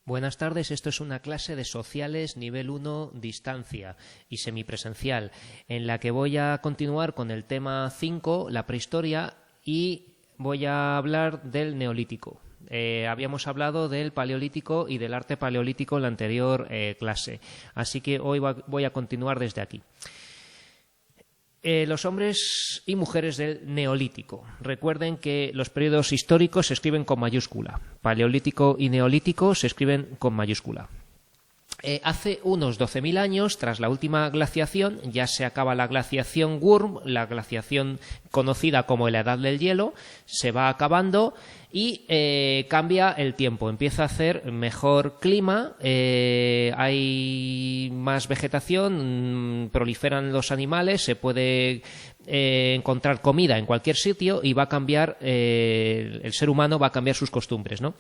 Buenas tardes, esto es una clase de sociales nivel 1 distancia y semipresencial, en la que voy a continuar con el tema 5, la prehistoria, y voy a hablar del neolítico. Habíamos hablado del paleolítico y del arte paleolítico en la anterior clase, así que hoy voy a continuar desde aquí. Los hombres y mujeres del neolítico. Recuerden que los periodos históricos se escriben con mayúscula. Paleolítico y neolítico se escriben con mayúscula. Hace unos 12.000 años, tras la última glaciación, ya se acaba la glaciación Würm, la glaciación conocida como la Edad del Hielo, se va acabando y cambia el tiempo, empieza a hacer mejor clima, hay más vegetación, proliferan los animales, se puede encontrar comida en cualquier sitio y va a cambiar, el ser humano va a cambiar sus costumbres, ¿no?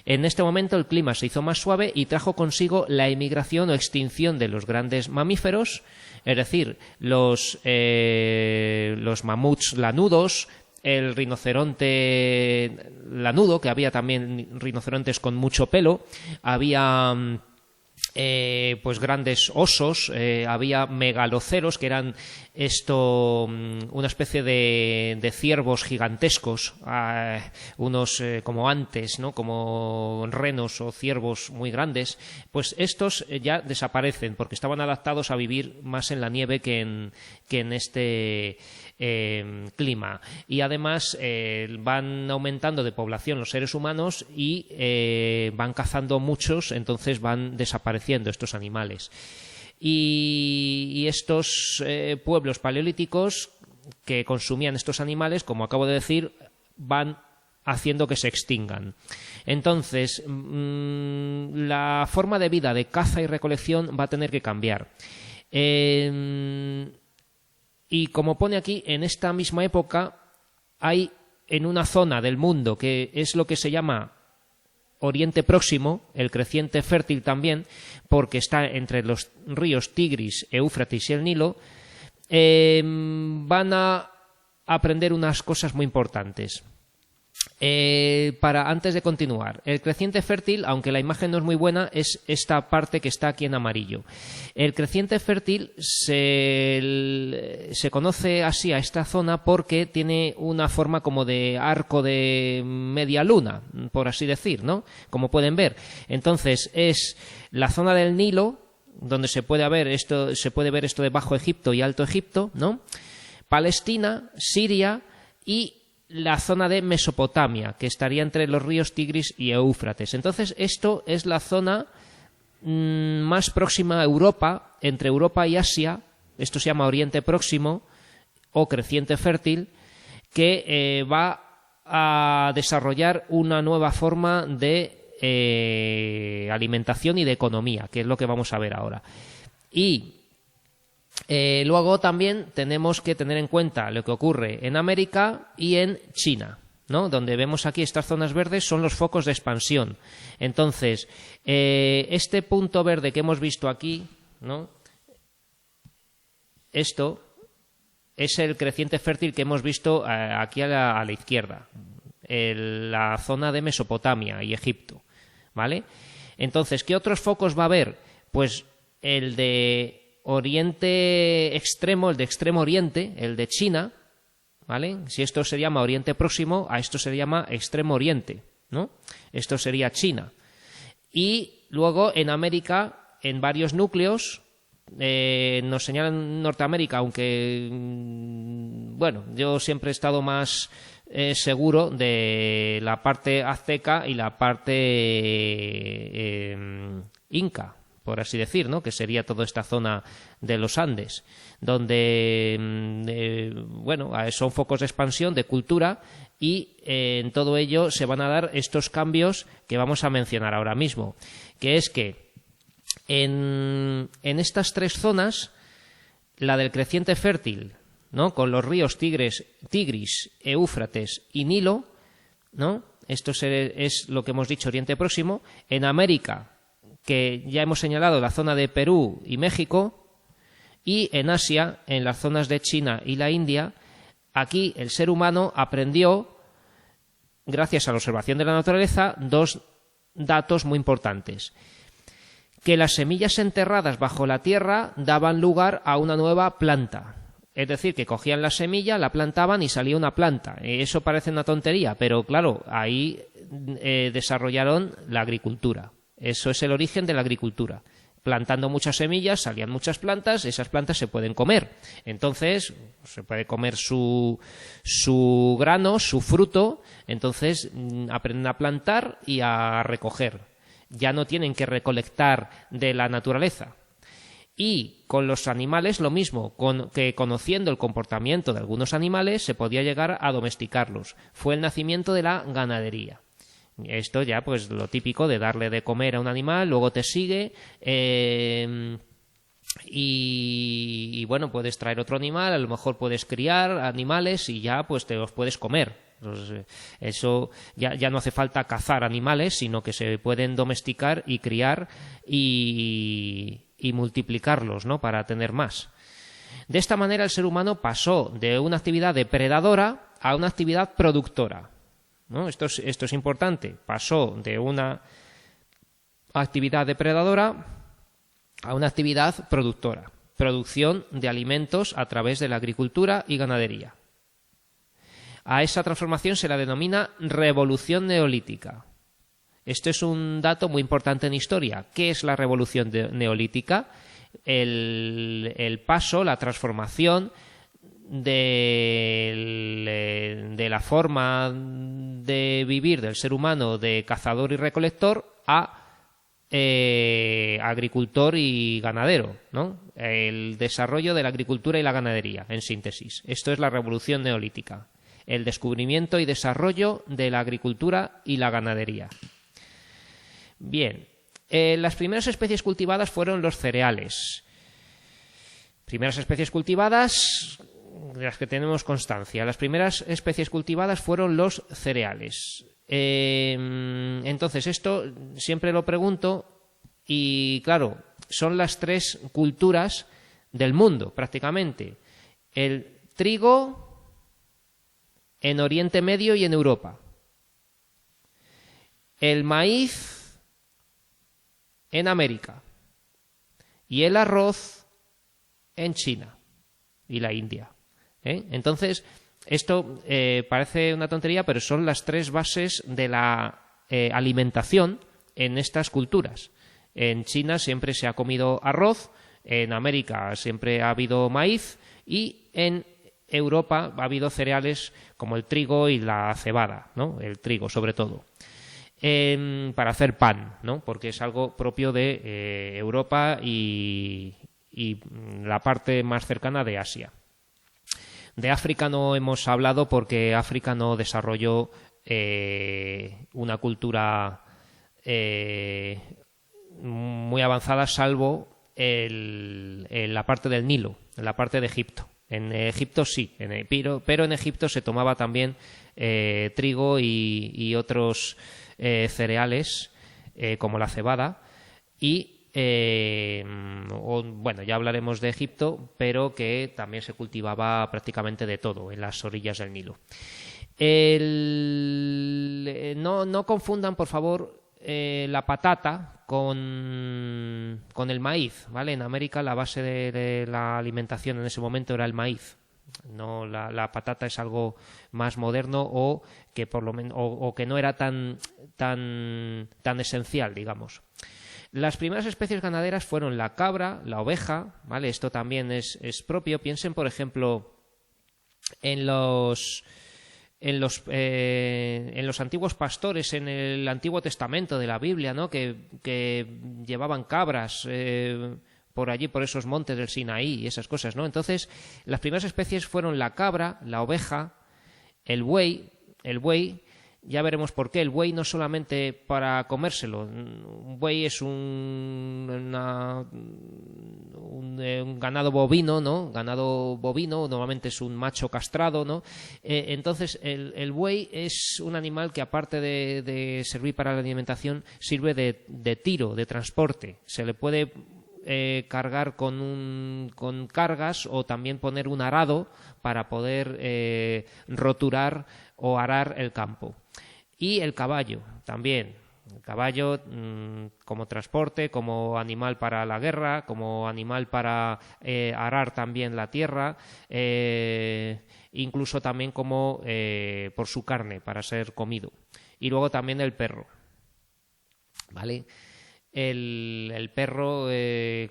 En este momento el clima se hizo más suave y trajo consigo la emigración o extinción de los grandes mamíferos, es decir, los mamuts lanudos, el rinoceronte lanudo, que había también rinocerontes con mucho pelo, había pues grandes osos, había megaloceros, que eran una especie de ciervos gigantescos, unos como antes, ¿no? Como renos o ciervos muy grandes. Pues estos ya desaparecen porque estaban adaptados a vivir más en la nieve que en este clima, y además van aumentando de población los seres humanos y van cazando muchos, entonces van desapareciendo estos animales. Y estos pueblos paleolíticos que consumían estos animales, como acabo de decir, van haciendo que se extingan. Entonces, la forma de vida de caza y recolección va a tener que cambiar. Y como pone aquí, en esta misma época hay en una zona del mundo que es lo que se llama Oriente Próximo, el creciente fértil también, porque está entre los ríos Tigris, Éufrates y el Nilo, van a aprender unas cosas muy importantes. Antes de continuar, el creciente fértil, aunque la imagen no es muy buena, es esta parte que está aquí en amarillo. El creciente fértil se conoce así a esta zona porque tiene una forma como de arco de media luna, por así decir, ¿no? Como pueden ver. Entonces es la zona del Nilo, donde se puede ver esto de Bajo Egipto y Alto Egipto, ¿no? Palestina, Siria y la zona de Mesopotamia, que estaría entre los ríos Tigris y Éufrates. Entonces, esto es la zona más próxima a Europa, entre Europa y Asia. Esto se llama Oriente Próximo o creciente fértil, que va a desarrollar una nueva forma de alimentación y de economía, que es lo que vamos a ver ahora. Y luego también tenemos que tener en cuenta lo que ocurre en América y en China, ¿no? Donde vemos aquí estas zonas verdes son los focos de expansión. Entonces, este punto verde que hemos visto aquí, ¿no? Esto es el creciente fértil que hemos visto aquí a la izquierda, la zona de Mesopotamia y Egipto, ¿vale? Entonces, ¿qué otros focos va a haber? Pues el de Oriente Extremo, el de Extremo Oriente, el de China, ¿vale? Si esto se llama Oriente Próximo, a esto se llama Extremo Oriente, ¿no? Esto sería China. Y luego en América, en varios núcleos, nos señalan Norteamérica, aunque, bueno, yo siempre he estado más seguro de la parte azteca y la parte inca, por así decir, ¿no? Que sería toda esta zona de los Andes, donde, bueno, son focos de expansión, de cultura, y en todo ello se van a dar estos cambios que vamos a mencionar ahora mismo, que es que en estas tres zonas, la del creciente fértil, ¿no? Con los ríos Tigris, Éufrates y Nilo, ¿no? Esto es lo que hemos dicho, Oriente Próximo. En América, que ya hemos señalado, la zona de Perú y México, y en Asia, en las zonas de China y la India. Aquí el ser humano aprendió, gracias a la observación de la naturaleza, dos datos muy importantes. Que las semillas enterradas bajo la tierra daban lugar a una nueva planta. Es decir, que cogían la semilla, la plantaban y salía una planta. Eso parece una tontería, pero claro, ahí desarrollaron la agricultura. Eso es el origen de la agricultura. Plantando muchas semillas, salían muchas plantas, esas plantas se pueden comer. Entonces, se puede comer su grano, su fruto, entonces aprenden a plantar y a recoger. Ya no tienen que recolectar de la naturaleza. Y con los animales lo mismo, que conociendo el comportamiento de algunos animales se podía llegar a domesticarlos. Fue el nacimiento de la ganadería. Esto ya pues lo típico de darle de comer a un animal, luego te sigue y bueno, puedes traer otro animal, a lo mejor puedes criar animales y ya pues te los puedes comer. Entonces, eso ya no hace falta cazar animales, sino que se pueden domesticar y criar y multiplicarlos, ¿no? Para tener más. De esta manera el ser humano pasó de una actividad depredadora a una actividad productora, ¿no? Esto es importante. Pasó de una actividad depredadora a una actividad productora. Producción de alimentos a través de la agricultura y ganadería. A esa transformación se la denomina revolución neolítica. Esto es un dato muy importante en historia. ¿Qué es la revolución neolítica? El paso, la transformación de la forma de vivir del ser humano de cazador y recolector a agricultor y ganadero, ¿no? El desarrollo de la agricultura y la ganadería, en síntesis. Esto es la revolución neolítica. El descubrimiento y desarrollo de la agricultura y la ganadería. Bien, las primeras especies cultivadas fueron los cereales. Primeras especies cultivadas de las que tenemos constancia. Las primeras especies cultivadas fueron los cereales. Entonces, esto siempre lo pregunto y, claro, son las tres culturas del mundo, prácticamente. El trigo en Oriente Medio y en Europa. El maíz en América. Y el arroz en China y la India. Entonces, esto parece una tontería, pero son las tres bases de la alimentación en estas culturas. En China siempre se ha comido arroz, en América siempre ha habido maíz y en Europa ha habido cereales como el trigo y la cebada, ¿no? El trigo sobre todo. Para hacer pan, ¿no? Porque es algo propio de Europa y la parte más cercana de Asia. De África no hemos hablado porque África no desarrolló una cultura muy avanzada, salvo en la parte del Nilo, en la parte de Egipto. En Egipto sí, pero en Egipto se tomaba también trigo y otros cereales como la cebada y bueno, ya hablaremos de Egipto, pero que también se cultivaba prácticamente de todo en las orillas del Nilo. No confundan, por favor, la patata con el maíz, ¿vale? En América la base de la alimentación en ese momento era el maíz. No, la patata es algo más moderno o que por lo menos o que no era tan esencial, digamos. Las primeras especies ganaderas fueron la cabra, la oveja, ¿vale? Esto también es propio. Piensen, por ejemplo, en los antiguos pastores en el Antiguo Testamento de la Biblia, ¿no? Que llevaban cabras por allí, por esos montes del Sinaí y esas cosas, ¿no? Entonces, las primeras especies fueron la cabra, la oveja, el buey. Ya veremos por qué. El buey no solamente para comérselo. Un buey es un ganado bovino, ¿no? Ganado bovino, normalmente es un macho castrado, ¿no? Entonces, el buey es un animal que, aparte de servir para la alimentación, sirve de tiro, de transporte. Se le puede cargar con cargas o también poner un arado para poder roturar o arar el campo. Y el caballo también. El caballo como transporte, como animal para la guerra, como animal para arar también la tierra, incluso también como por su carne, para ser comido. Y luego también el perro, ¿vale? El perro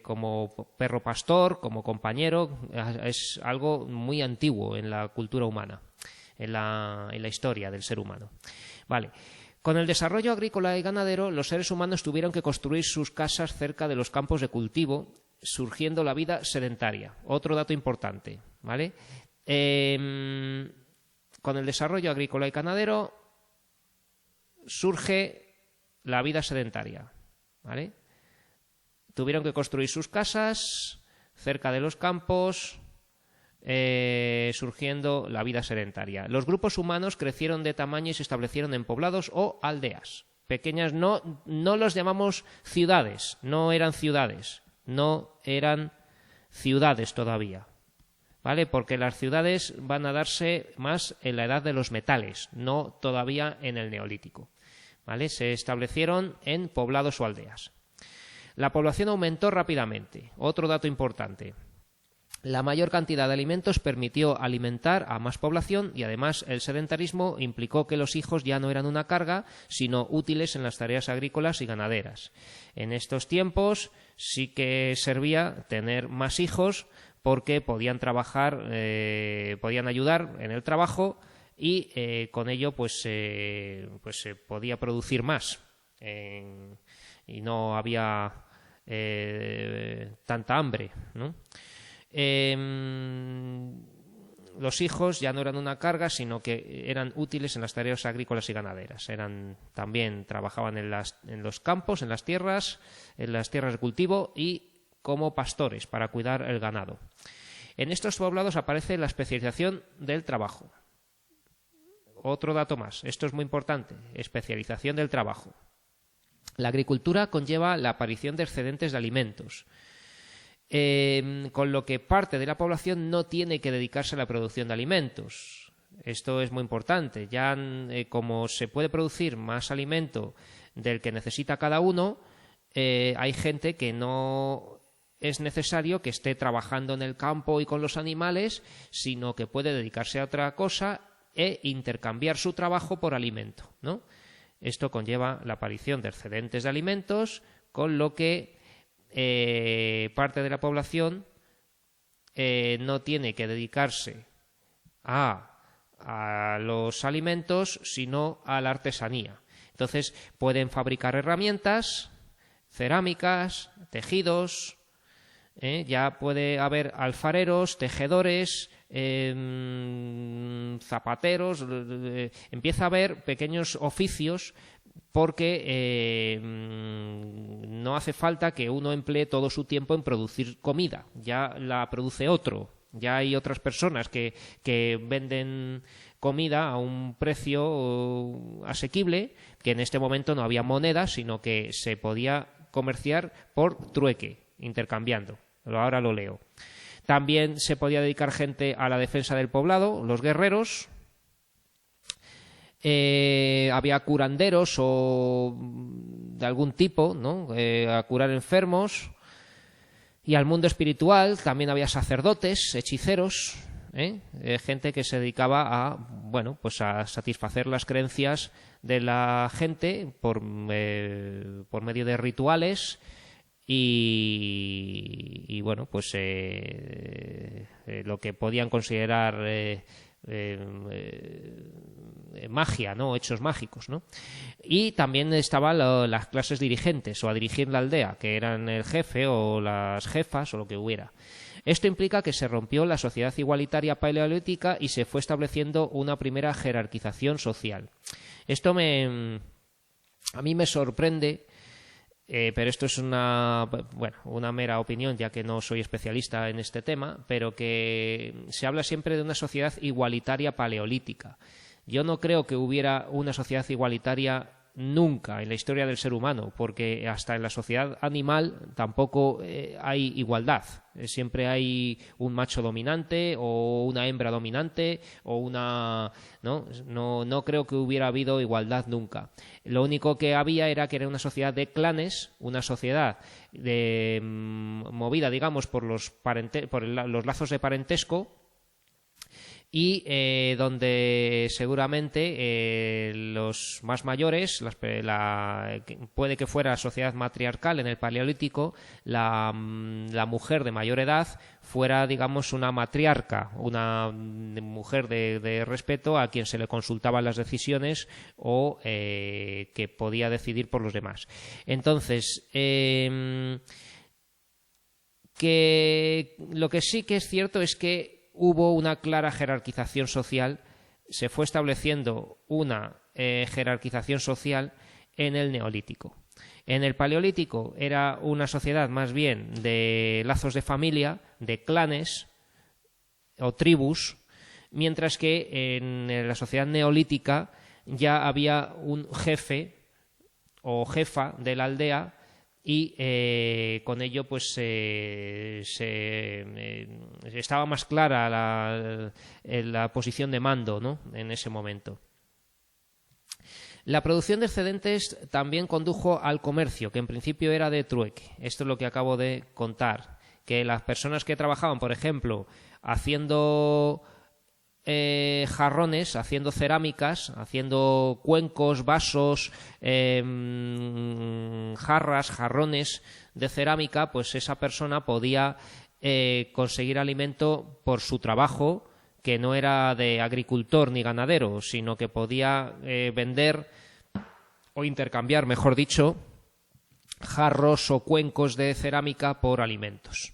como perro pastor, como compañero, es algo muy antiguo en la cultura humana, en la historia del ser humano. Vale. Con el desarrollo agrícola y ganadero, los seres humanos tuvieron que construir sus casas cerca de los campos de cultivo, surgiendo la vida sedentaria. Otro dato importante, ¿vale? Con el desarrollo agrícola y ganadero surge la vida sedentaria, ¿vale? Tuvieron que construir sus casas cerca de los campos, surgiendo la vida sedentaria. Los grupos humanos crecieron de tamaño y se establecieron en poblados o aldeas pequeñas. No los llamamos ciudades, no eran ciudades todavía, ¿vale? Porque las ciudades van a darse más en la edad de los metales, no todavía en el neolítico, ¿vale? Se establecieron en poblados o aldeas. La población aumentó rápidamente. Otro dato importante. La mayor cantidad de alimentos permitió alimentar a más población y además el sedentarismo implicó que los hijos ya no eran una carga, sino útiles en las tareas agrícolas y ganaderas. En estos tiempos sí que servía tener más hijos porque podían trabajar, podían ayudar en el trabajo y con ello pues se podía producir más y no había tanta hambre, ¿no? Los hijos ya no eran una carga, sino que eran útiles en las tareas agrícolas y ganaderas. También trabajaban en los campos, en las tierras de cultivo y como pastores para cuidar el ganado. En estos poblados aparece la especialización del trabajo. Otro dato más, esto es muy importante, especialización del trabajo. La agricultura conlleva la aparición de excedentes de alimentos. Con lo que parte de la población no tiene que dedicarse a la producción de alimentos. Esto es muy importante. Ya como se puede producir más alimento del que necesita cada uno, hay gente que no es necesario que esté trabajando en el campo y con los animales, sino que puede dedicarse a otra cosa e intercambiar su trabajo por alimento, ¿no? Esto conlleva la aparición de excedentes de alimentos, con lo que parte de la población no tiene que dedicarse a los alimentos, sino a la artesanía. Entonces pueden fabricar herramientas, cerámicas, tejidos, ya puede haber alfareros, tejedores, zapateros, empieza a haber pequeños oficios porque no hace falta que uno emplee todo su tiempo en producir comida, ya la produce otro, ya hay otras personas que venden comida a un precio asequible, que en este momento no había moneda, sino que se podía comerciar por trueque, intercambiando. Ahora lo leo. También se podía dedicar gente a la defensa del poblado, los guerreros. Había curanderos o de algún tipo, ¿no? A curar enfermos. Y al mundo espiritual también había sacerdotes, hechiceros, gente que se dedicaba a satisfacer las creencias de la gente por medio de rituales y lo que podían considerar magia, ¿no? Hechos mágicos, ¿no? Y también estaban las clases dirigentes o a dirigir la aldea, que eran el jefe o las jefas o lo que hubiera. Esto implica que se rompió la sociedad igualitaria paleolítica y se fue estableciendo una primera jerarquización social. Esto a mí me sorprende, pero esto es una mera opinión, ya que no soy especialista en este tema, pero que se habla siempre de una sociedad igualitaria paleolítica. Yo no creo que hubiera una sociedad igualitaria nunca en la historia del ser humano, porque hasta en la sociedad animal tampoco hay igualdad. Siempre hay un macho dominante o una hembra dominante o una... No creo que hubiera habido igualdad nunca. Lo único que había era que era una sociedad de clanes, una sociedad movida, digamos, por los lazos de parentesco, y donde seguramente los más mayores, puede que fuera sociedad matriarcal en el Paleolítico, la mujer de mayor edad fuera, digamos, una matriarca, una mujer de respeto a quien se le consultaban las decisiones o que podía decidir por los demás. Entonces, lo que sí que es cierto es que hubo una clara jerarquización social, se fue estableciendo una jerarquización social en el Neolítico. En el Paleolítico era una sociedad más bien de lazos de familia, de clanes o tribus, mientras que en la sociedad neolítica ya había un jefe o jefa de la aldea y con ello pues estaba más clara la posición de mando, ¿no?, en ese momento. La producción de excedentes también condujo al comercio, que en principio era de trueque. Esto es lo que acabo de contar, que las personas que trabajaban, por ejemplo, haciendo jarrones, haciendo cerámicas, haciendo cuencos, vasos, jarras, jarrones de cerámica, pues esa persona podía conseguir alimento por su trabajo, que no era de agricultor ni ganadero, sino que podía vender o intercambiar, mejor dicho, jarros o cuencos de cerámica por alimentos.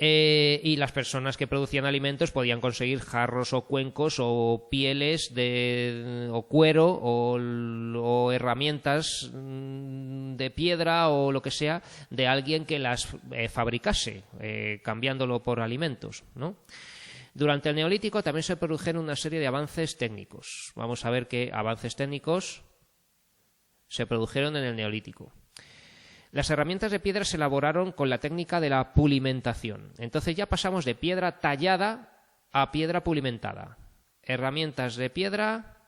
Y las personas que producían alimentos podían conseguir jarros o cuencos o pieles o cuero o herramientas de piedra o lo que sea de alguien que las fabricase, cambiándolo por alimentos, ¿no? Durante el Neolítico también se produjeron una serie de avances técnicos. Vamos a ver qué avances técnicos se produjeron en el Neolítico. Las herramientas de piedra se elaboraron con la técnica de la pulimentación. Entonces ya pasamos de piedra tallada a piedra pulimentada. Herramientas de piedra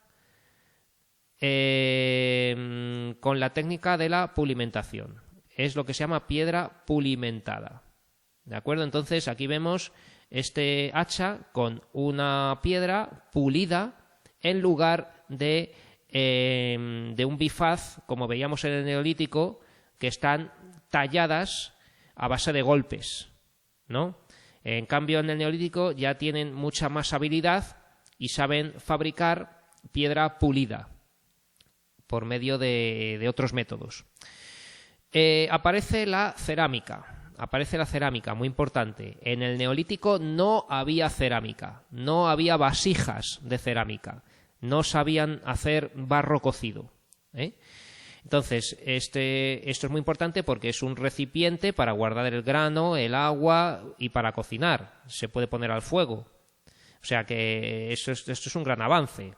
con la técnica de la pulimentación. Es lo que se llama piedra pulimentada. ¿De acuerdo? Entonces aquí vemos este hacha con una piedra pulida en lugar de un bifaz, como veíamos en el Neolítico, que están talladas a base de golpes, ¿no? En cambio, en el Neolítico ya tienen mucha más habilidad y saben fabricar piedra pulida por medio de otros métodos. Aparece la cerámica. Aparece la cerámica, muy importante. En el Neolítico no había cerámica, no había vasijas de cerámica, no sabían hacer barro cocido, ¿eh? Entonces, esto es muy importante porque es un recipiente para guardar el grano, el agua y para cocinar. Se puede poner al fuego. O sea que esto es un gran avance.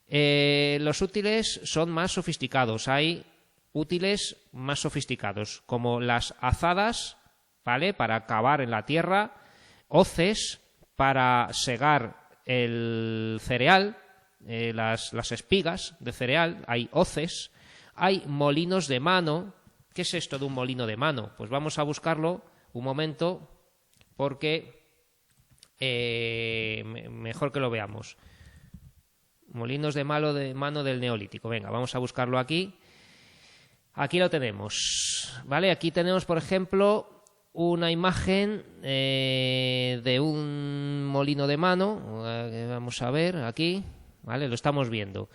Los útiles son más sofisticados. Hay útiles más sofisticados, como las azadas, ¿vale?, para cavar en la tierra, hoces para segar el cereal, las espigas de cereal, hay hoces. Hay molinos de mano. ¿Qué es esto de un molino de mano? Pues vamos a buscarlo un momento porque mejor que lo veamos. Molinos de mano del Neolítico. Venga, vamos a buscarlo aquí. Aquí lo tenemos, ¿vale? Aquí tenemos, por ejemplo, una imagen de un molino de mano. Vamos a ver aquí, ¿vale? Lo estamos viendo.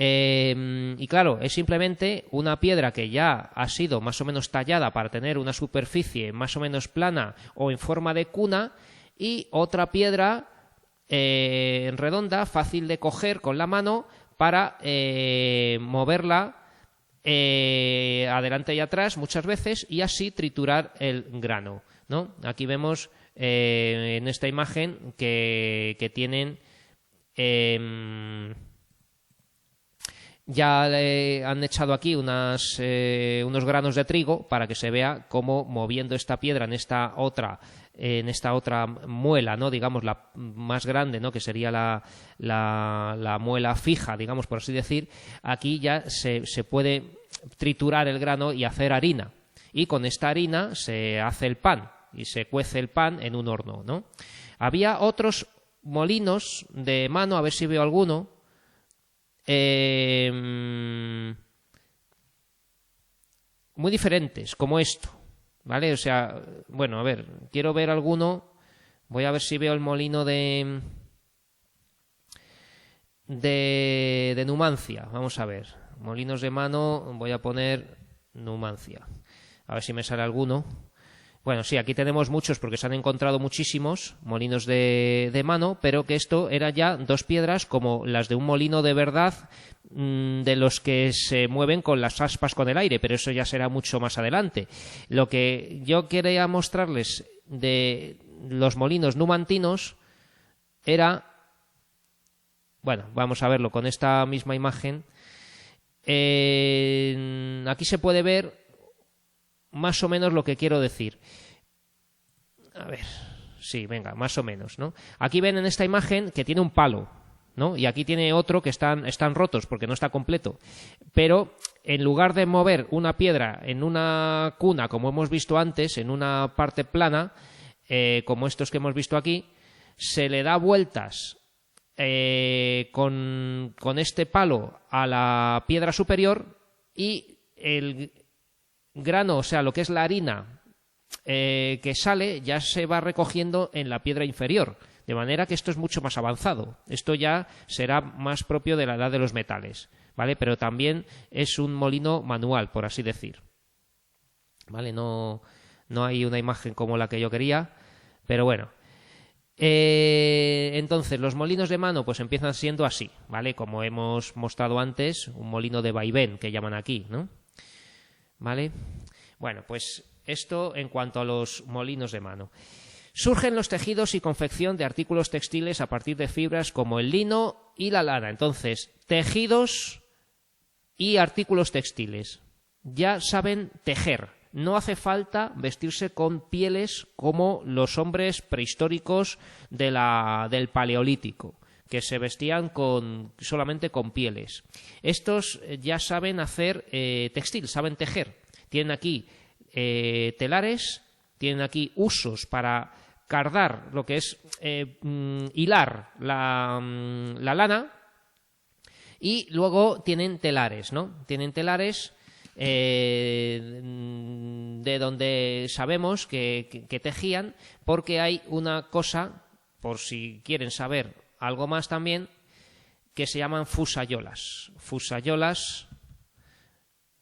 Y claro, es simplemente una piedra que ya ha sido más o menos tallada para tener una superficie más o menos plana o en forma de cuna, y otra piedra redonda, fácil de coger con la mano para moverla adelante y atrás muchas veces y así triturar el grano, ¿no? Aquí vemos en esta imagen que tienen ya han echado aquí unos granos de trigo para que se vea cómo moviendo esta piedra en esta otra muela, ¿no? Digamos la más grande, ¿no? Que sería la muela fija, digamos, por así decir. Aquí ya se puede triturar el grano y hacer harina, y con esta harina se hace el pan y se cuece el pan en un horno, ¿no? Había otros molinos de mano, a ver si veo alguno, muy diferentes, como esto, ¿vale? O sea, bueno, a ver, quiero ver alguno. Voy a ver si veo el molino de Numancia. Vamos a ver, molinos de mano, voy a poner Numancia, a ver si me sale alguno. Bueno, sí, aquí tenemos muchos porque se han encontrado muchísimos molinos de mano, pero que esto era ya dos piedras como las de un molino de verdad, de los que se mueven con las aspas con el aire, pero eso ya será mucho más adelante. Lo que yo quería mostrarles de los molinos numantinos era, bueno, vamos a verlo con esta misma imagen. Aquí se puede ver más o menos lo que quiero decir. A ver, sí, venga, más o menos, ¿no? Aquí ven en esta imagen que tiene un palo, ¿no? Y aquí tiene otro que están rotos porque no está completo. Pero en lugar de mover una piedra en una cuna, como hemos visto antes, en una parte plana, como estos que hemos visto aquí, se le da vueltas con este palo a la piedra superior, y el grano, o sea, lo que es la harina que sale, ya se va recogiendo en la piedra inferior, de manera que esto es mucho más avanzado. Esto ya será más propio de la edad de los metales, ¿vale? Pero también es un molino manual, por así decir, ¿vale? No hay una imagen como la que yo quería, pero bueno. Entonces, los molinos de mano pues empiezan siendo así, ¿vale? Como hemos mostrado antes, un molino de vaivén que llaman aquí, ¿no? ¿Vale? Bueno, pues esto en cuanto a los molinos de mano. Surgen los tejidos y confección de artículos textiles a partir de fibras como el lino y la lana. Entonces, tejidos y artículos textiles. Ya saben tejer. No hace falta vestirse con pieles como los hombres prehistóricos del Paleolítico, que se vestían solamente con pieles. Estos ya saben hacer textil, saben tejer. Tienen aquí telares, tienen aquí usos para cardar, lo que es hilar la lana, y luego tienen telares, ¿no? Tienen telares de donde sabemos que tejían, porque hay una cosa, por si quieren saber algo más también, que se llaman fusayolas. Fusayolas,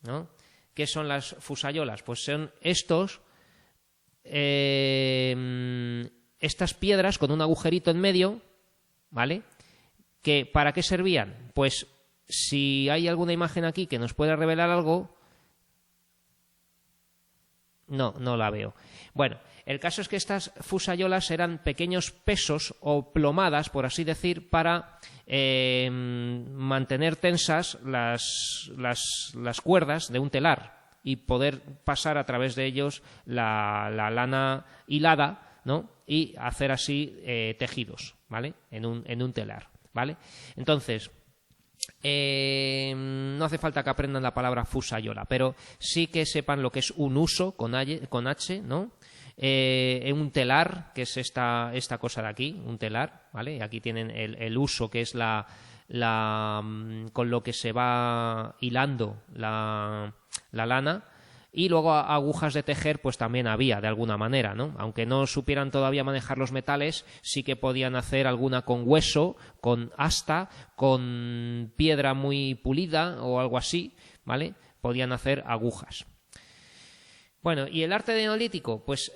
¿no? ¿Qué son las fusayolas? Pues son estas piedras con un agujerito en medio, ¿vale? ¿Que para qué servían? Pues si hay alguna imagen aquí que nos pueda revelar algo. No la veo. Bueno, el caso es que estas fusayolas eran pequeños pesos o plomadas, por así decir, para mantener tensas las cuerdas de un telar y poder pasar a través de ellos la lana hilada, ¿no? Y hacer así tejidos, ¿vale? En un telar, ¿vale? Entonces, no hace falta que aprendan la palabra fusayola, pero sí que sepan lo que es un uso con H, ¿no? Un telar, que es esta cosa de aquí, un telar, ¿vale? Aquí tienen el uso, que es con lo que se va hilando la lana. Y luego agujas de tejer pues también había, de alguna manera, ¿no? Aunque no supieran todavía manejar los metales, sí que podían hacer alguna con hueso, con asta, con piedra muy pulida o algo así, ¿vale? Podían hacer agujas. Bueno, ¿y el arte neolítico? Pues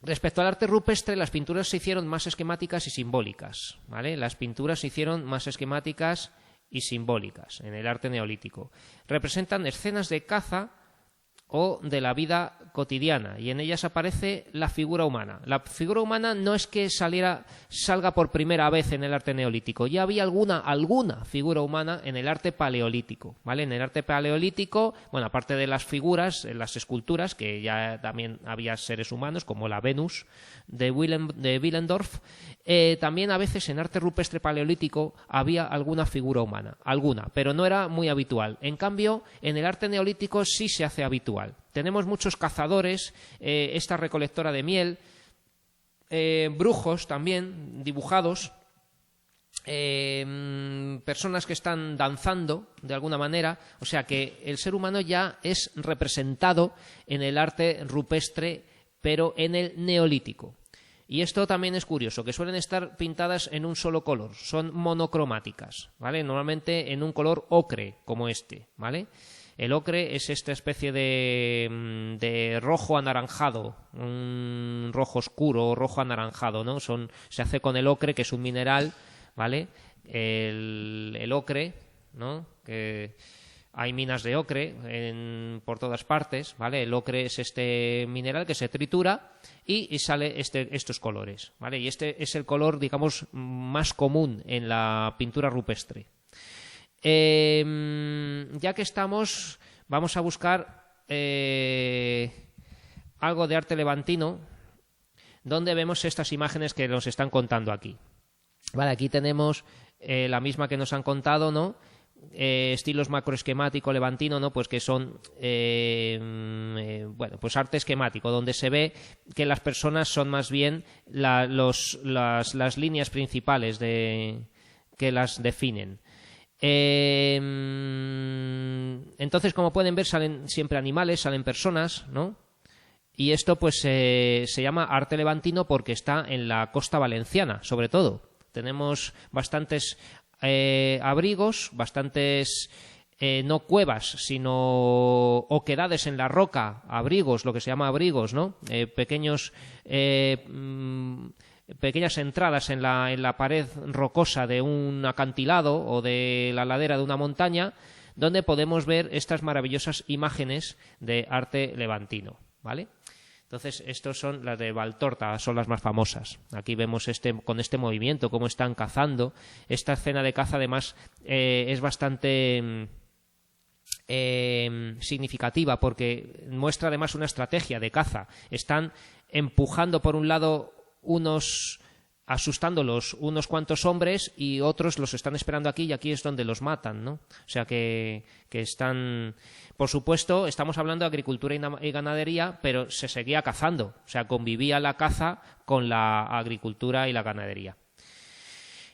respecto al arte rupestre, las pinturas se hicieron más esquemáticas y simbólicas, ¿vale? Las pinturas se hicieron más esquemáticas y simbólicas en el arte neolítico. Representan escenas de caza o de la vida cotidiana, y en ellas aparece la figura humana. La figura humana no es que salga por primera vez en el arte neolítico, ya había alguna figura humana en el arte paleolítico, ¿vale? En el arte paleolítico, bueno, aparte de las figuras, en las esculturas, que ya también había seres humanos, como la Venus de Willendorf, también a veces en arte rupestre paleolítico había alguna figura humana, pero no era muy habitual. En cambio, en el arte neolítico sí se hace habitual. Tenemos muchos cazadores, esta recolectora de miel, brujos también, dibujados, personas que están danzando de alguna manera, o sea que el ser humano ya es representado en el arte rupestre, pero en el neolítico. Y esto también es curioso, que suelen estar pintadas en un solo color, son monocromáticas, ¿vale? Normalmente en un color ocre, como este, ¿vale? El ocre es esta especie de rojo anaranjado, un rojo oscuro, rojo anaranjado, ¿no? Se hace con el ocre, que es un mineral, ¿vale? El ocre, ¿no? Que hay minas de ocre por todas partes, ¿vale? El ocre es este mineral que se tritura y sale estos colores, ¿vale? Y este es el color, digamos, más común en la pintura rupestre. Ya que estamos, vamos a buscar algo de arte levantino, donde vemos estas imágenes que nos están contando aquí. Vale, aquí tenemos la misma que nos han contado, ¿no? Estilos macroesquemático levantino, ¿no? Pues que son bueno, pues arte esquemático, donde se ve que las personas son más bien las líneas principales que las definen. Entonces, como pueden ver, salen siempre animales, salen personas, ¿no? Y esto pues se llama arte levantino porque está en la costa valenciana, sobre todo. Tenemos bastantes abrigos, bastantes no cuevas, sino oquedades en la roca, abrigos, lo que se llama abrigos, ¿no? Pequeñas entradas en la pared rocosa de un acantilado o de la ladera de una montaña, donde podemos ver estas maravillosas imágenes de arte levantino, ¿vale? Entonces, estos son las de Valtorta, son las más famosas. Aquí vemos con este movimiento, cómo están cazando. Esta escena de caza, además, es bastante significativa porque muestra, además, una estrategia de caza. Están empujando, por un lado, asustándolos unos cuantos hombres y otros los están esperando aquí y aquí es donde los matan, ¿no? O sea que están... Por supuesto, estamos hablando de agricultura y ganadería, pero se seguía cazando. O sea, convivía la caza con la agricultura y la ganadería.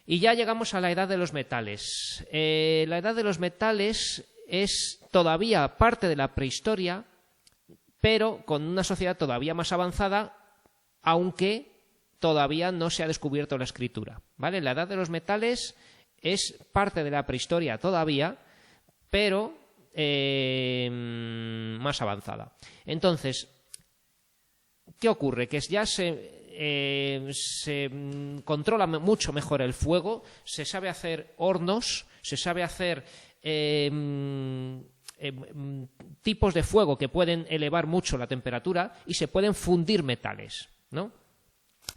Y ya llegamos a la edad de los metales. La edad de los metales es todavía parte de la prehistoria, pero con una sociedad todavía más avanzada, aunque todavía no se ha descubierto la escritura, ¿vale? La edad de los metales es parte de la prehistoria todavía, pero más avanzada. Entonces, ¿qué ocurre? Que ya se controla mucho mejor el fuego, se sabe hacer hornos, se sabe hacer tipos de fuego que pueden elevar mucho la temperatura y se pueden fundir metales, ¿no?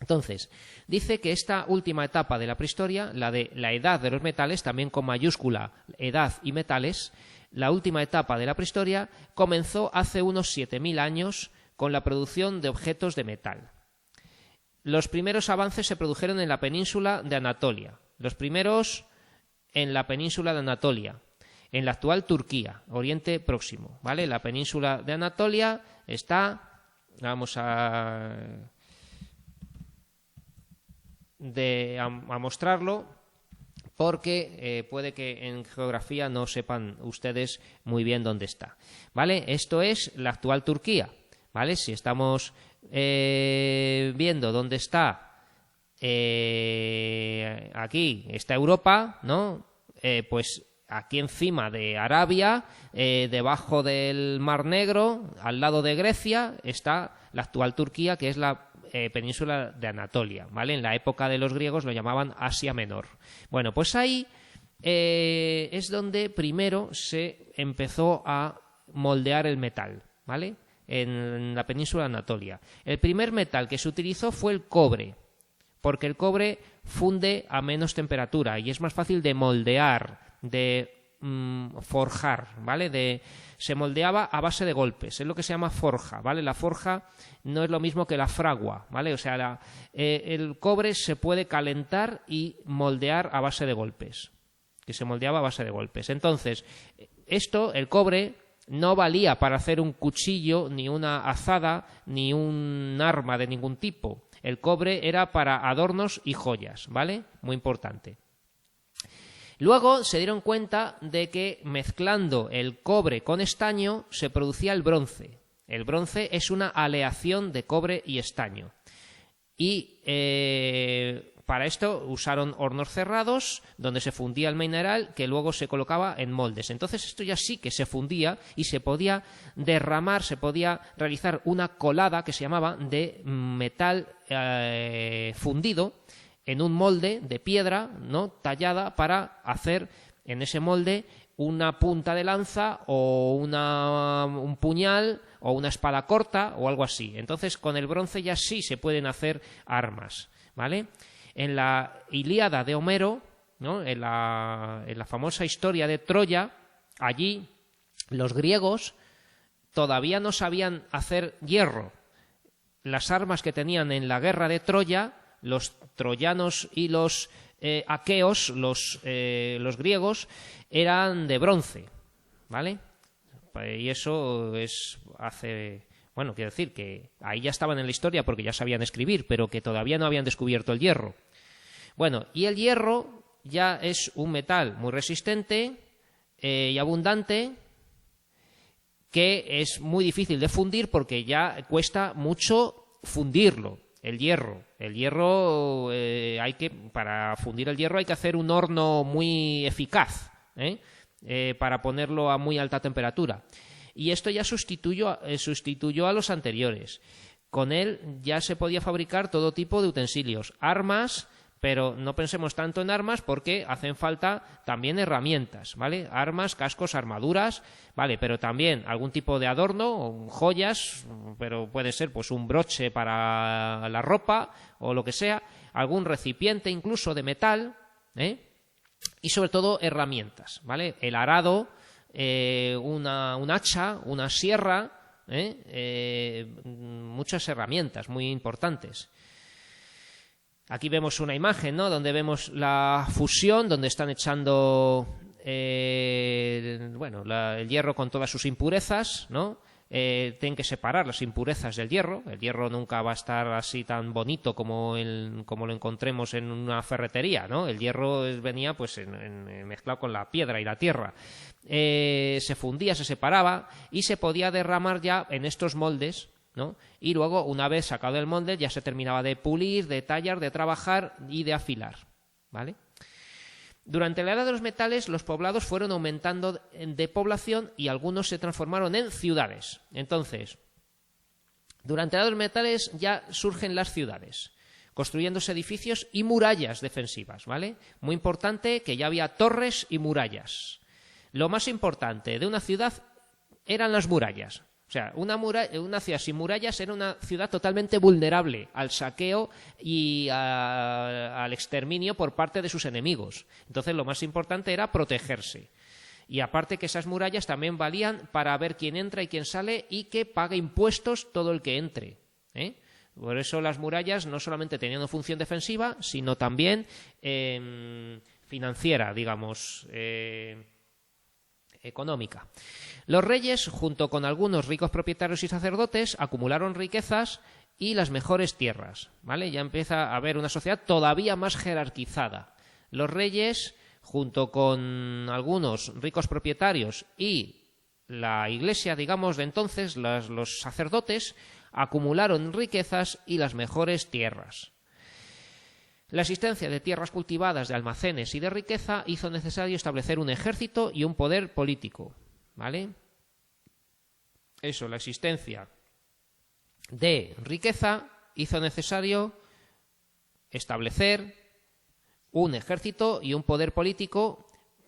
Entonces, dice que esta última etapa de la prehistoria, la de la edad de los metales, también con mayúscula edad y metales, la última etapa de la prehistoria comenzó hace unos 7.000 años con la producción de objetos de metal. Los primeros avances se produjeron en la península de Anatolia, en la actual Turquía, Oriente Próximo, ¿vale? La península de Anatolia está, vamos a mostrarlo, porque puede que en geografía no sepan ustedes muy bien dónde está, ¿vale? Esto es la actual Turquía, ¿vale? Si estamos viendo dónde está, aquí está Europa, ¿no? Pues aquí encima de Arabia, debajo del Mar Negro, al lado de Grecia, está la actual Turquía, que es la península de Anatolia, ¿vale? En la época de los griegos lo llamaban Asia Menor. Bueno, pues ahí es donde primero se empezó a moldear el metal, ¿vale? En la península de Anatolia. El primer metal que se utilizó fue el cobre, porque el cobre funde a menos temperatura y es más fácil de moldear, de forjar, ¿vale? Se moldeaba a base de golpes, es lo que se llama forja, ¿vale? La forja no es lo mismo que la fragua, ¿vale? O sea, el cobre se puede calentar y moldear a base de golpes, que se moldeaba a base de golpes. Entonces, el cobre no valía para hacer un cuchillo, ni una azada, ni un arma de ningún tipo. El cobre era para adornos y joyas, ¿vale? Muy importante. Luego se dieron cuenta de que mezclando el cobre con estaño se producía el bronce. El bronce es una aleación de cobre y estaño. Y para esto usaron hornos cerrados donde se fundía el mineral que luego se colocaba en moldes. Entonces esto ya sí que se fundía y se podía derramar, se podía realizar una colada que se llamaba de metal fundido en un molde de piedra, ¿no?, tallada para hacer en ese molde una punta de lanza o un puñal o una espada corta o algo así. Entonces con el bronce ya sí se pueden hacer armas, ¿vale? En la Ilíada de Homero, ¿no?, en la famosa historia de Troya, allí los griegos todavía no sabían hacer hierro. Las armas que tenían en la guerra de Troya, los troyanos y los aqueos, los griegos, eran de bronce, ¿vale? Y eso quiero decir que ahí ya estaban en la historia porque ya sabían escribir, pero que todavía no habían descubierto el hierro. Bueno, y el hierro ya es un metal muy resistente y abundante, que es muy difícil de fundir porque ya cuesta mucho fundirlo. El hierro, para fundir el hierro hay que hacer un horno muy eficaz, para ponerlo a muy alta temperatura. Y esto ya sustituyó a los anteriores. Con él ya se podía fabricar todo tipo de utensilios, armas, pero no pensemos tanto en armas porque hacen falta también herramientas, ¿vale? Armas, cascos, armaduras, ¿vale? Pero también algún tipo de adorno, joyas, pero puede ser pues un broche para la ropa o lo que sea, algún recipiente incluso de metal, y sobre todo herramientas, ¿vale? El arado, un hacha, una sierra, muchas herramientas muy importantes. Aquí vemos una imagen, ¿no?, donde vemos la fusión, donde están echando el hierro con todas sus impurezas, ¿no? Tienen que separar las impurezas del hierro. El hierro nunca va a estar así tan bonito como lo encontremos en una ferretería, ¿no? El hierro venía pues mezclado con la piedra y la tierra. Se fundía, se separaba y se podía derramar ya en estos moldes, ¿no? Y luego, una vez sacado del molde, ya se terminaba de pulir, de tallar, de trabajar y de afilar, ¿vale? Durante la era de los metales, los poblados fueron aumentando de población y algunos se transformaron en ciudades. Entonces, durante la era de los metales ya surgen las ciudades, construyéndose edificios y murallas defensivas, ¿vale? Muy importante que ya había torres y murallas. Lo más importante de una ciudad eran las murallas. O sea, una ciudad sin murallas era una ciudad totalmente vulnerable al saqueo y al exterminio por parte de sus enemigos. Entonces, lo más importante era protegerse. Y aparte que esas murallas también valían para ver quién entra y quién sale y que pague impuestos todo el que entre, Por eso las murallas no solamente tenían una función defensiva, sino también financiera, digamos, económica. Los reyes, junto con algunos ricos propietarios y sacerdotes, acumularon riquezas y las mejores tierras, ¿vale? Ya empieza a haber una sociedad todavía más jerarquizada. Los reyes, junto con algunos ricos propietarios y la iglesia, digamos, de entonces, los sacerdotes, acumularon riquezas y las mejores tierras. La existencia de tierras cultivadas, de almacenes y de riqueza hizo necesario establecer un ejército y un poder político, ¿vale? Eso, la existencia de riqueza hizo necesario establecer un ejército y un poder político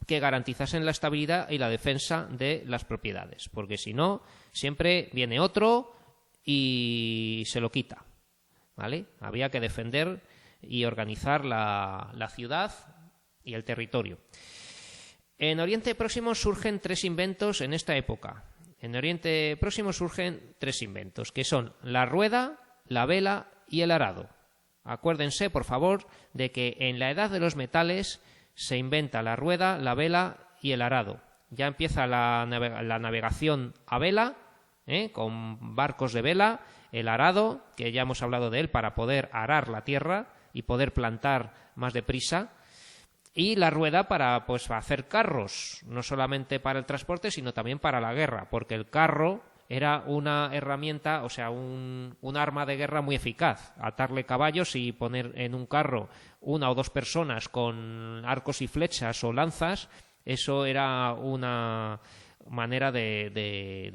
que garantizasen la estabilidad y la defensa de las propiedades, porque si no, siempre viene otro y se lo quita, ¿vale? Había que defender y organizar la ciudad y el territorio. En Oriente Próximo surgen tres inventos en esta época. En Oriente Próximo surgen tres inventos, que son la rueda, la vela y el arado. Acuérdense, por favor, de que en la edad de los metales se inventa la rueda, la vela y el arado. Ya empieza la navegación a vela, con barcos de vela, el arado, que ya hemos hablado de él, para poder arar la tierra y poder plantar más deprisa, y la rueda para pues hacer carros, no solamente para el transporte, sino también para la guerra, porque el carro era una herramienta, o sea, un arma de guerra muy eficaz. Atarle caballos y poner en un carro una o dos personas con arcos y flechas o lanzas, eso era una manera de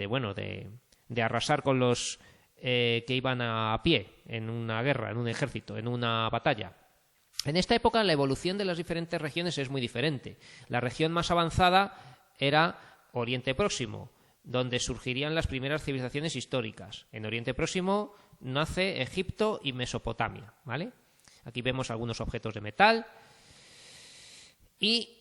arrasar con los que iban a pie en una guerra, en un ejército, en una batalla. En esta época la evolución de las diferentes regiones es muy diferente. La región más avanzada era Oriente Próximo, donde surgirían las primeras civilizaciones históricas. En Oriente Próximo nace Egipto y Mesopotamia, ¿vale? Aquí vemos algunos objetos de metal. Y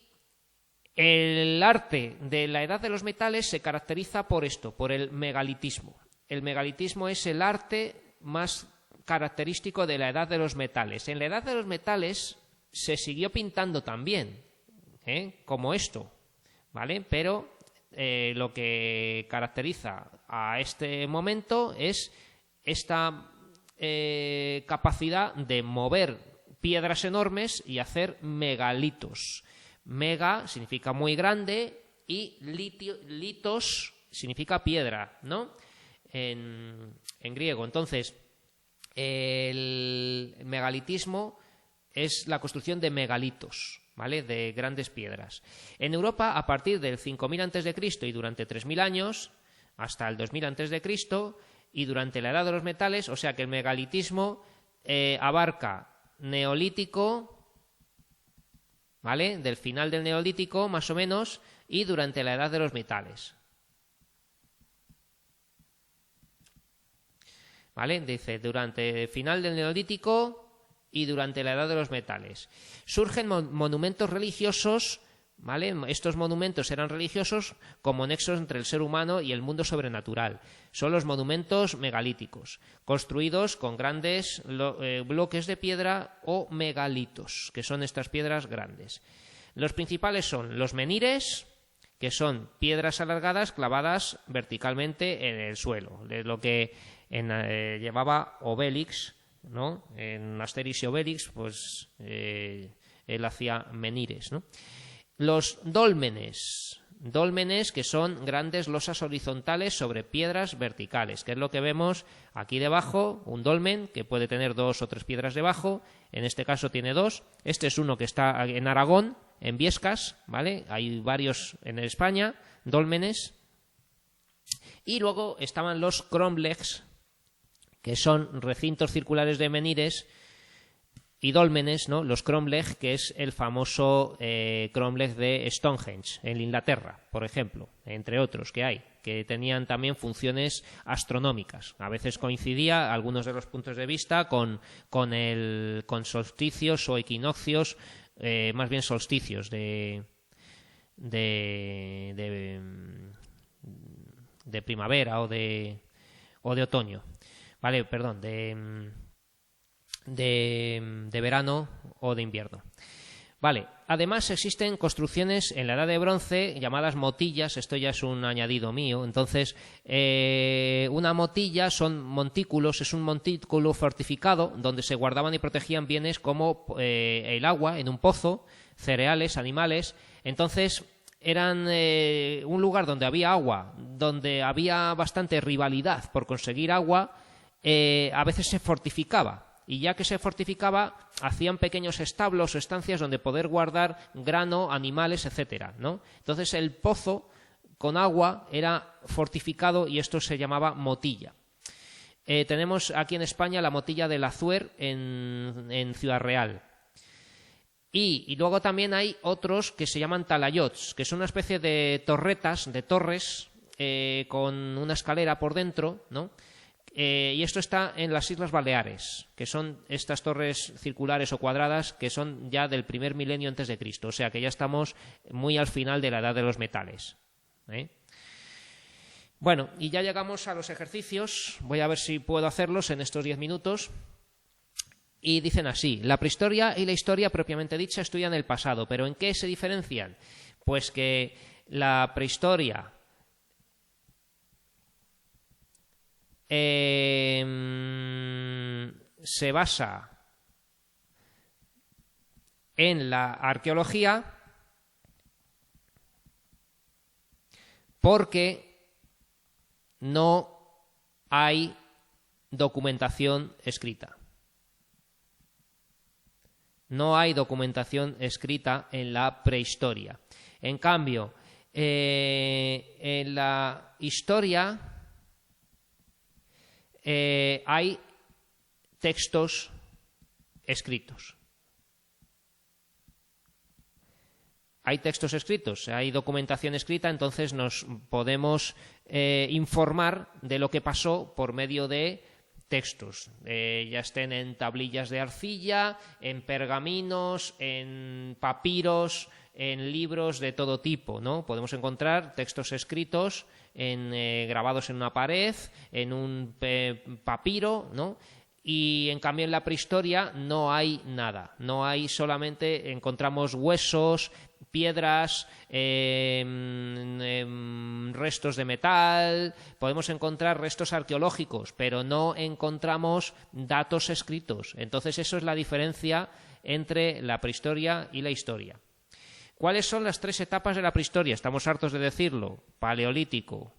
el arte de la Edad de los Metales se caracteriza por esto, por el megalitismo. El megalitismo es el arte más característico de la Edad de los Metales. En la Edad de los Metales se siguió pintando también, como esto, ¿vale? Pero lo que caracteriza a este momento es esta capacidad de mover piedras enormes y hacer megalitos. Mega significa muy grande y litos significa piedra, ¿no? En griego. Entonces, el megalitismo es la construcción de megalitos, ¿vale? De grandes piedras. En Europa, a partir del 5000 a.C. y durante 3000 años, hasta el 2000 a.C., y durante la Edad de los Metales, o sea que el megalitismo abarca Neolítico, ¿vale? Del final del Neolítico, más o menos, y durante la Edad de los Metales. ¿Vale? Dice, durante el final del Neolítico y durante la Edad de los Metales. Surgen monumentos religiosos, ¿vale? Estos monumentos eran religiosos como nexos entre el ser humano y el mundo sobrenatural. Son los monumentos megalíticos, construidos con grandes bloques de piedra o megalitos, que son estas piedras grandes. Los principales son los menires, que son piedras alargadas clavadas verticalmente en el suelo, de lo que llevaba Obélix, ¿no? En Asterix y Obélix, pues él hacía menires, ¿no? Los dólmenes, que son grandes losas horizontales sobre piedras verticales, que es lo que vemos aquí debajo, un dolmen que puede tener 2 o 3 piedras debajo, en este caso tiene 2, este es uno que está en Aragón, en Viescas, ¿vale? Hay varios en España, dólmenes, y luego estaban los cromlechs, que son recintos circulares de menires y dólmenes, ¿no? Los cromlech, que es el famoso cromlech de Stonehenge, en Inglaterra, por ejemplo, entre otros que hay, que tenían también funciones astronómicas. A veces coincidía algunos de los puntos de vista con solsticios o equinoccios, más bien solsticios de primavera o de otoño. Vale, perdón, de verano o de invierno. Vale, además existen construcciones en la Edad de Bronce llamadas motillas, esto ya es un añadido mío, entonces una motilla son montículos, es un montículo fortificado donde se guardaban y protegían bienes como el agua en un pozo, cereales, animales, entonces eran un lugar donde había agua, donde había bastante rivalidad por conseguir agua, a veces se fortificaba. Y ya que se fortificaba, hacían pequeños establos o estancias donde poder guardar grano, animales, etcétera, ¿no? Entonces el pozo con agua era fortificado y esto se llamaba motilla. Tenemos aquí en España la motilla del Azuer en Ciudad Real. Y luego también hay otros que se llaman talayots, que son una especie de torretas, de torres, con una escalera por dentro, ¿no? Y esto está en las Islas Baleares, que son estas torres circulares o cuadradas que son ya del primer milenio antes de Cristo, o sea que ya estamos muy al final de la edad de los metales. Bueno, y ya llegamos a los ejercicios, voy a ver si puedo hacerlos en estos 10 minutos. Y dicen así: la prehistoria y la historia propiamente dicha estudian el pasado, pero ¿en qué se diferencian? Pues que la prehistoria se basa en la arqueología porque no hay documentación escrita. No hay documentación escrita en la prehistoria. En cambio, en la historia hay textos escritos. Hay textos escritos, hay documentación escrita, entonces nos podemos informar de lo que pasó por medio de textos, ya estén en tablillas de arcilla, en pergaminos, en papiros, en libros de todo tipo, ¿no? Podemos encontrar textos escritos grabados en una pared, en un papiro, ¿no? Y en cambio en la prehistoria no hay nada, no hay, solamente encontramos huesos, piedras, restos de metal, podemos encontrar restos arqueológicos, pero no encontramos datos escritos. Entonces eso es la diferencia entre la prehistoria y la historia. ¿Cuáles son las 3 etapas de la prehistoria? Estamos hartos de decirlo: paleolítico,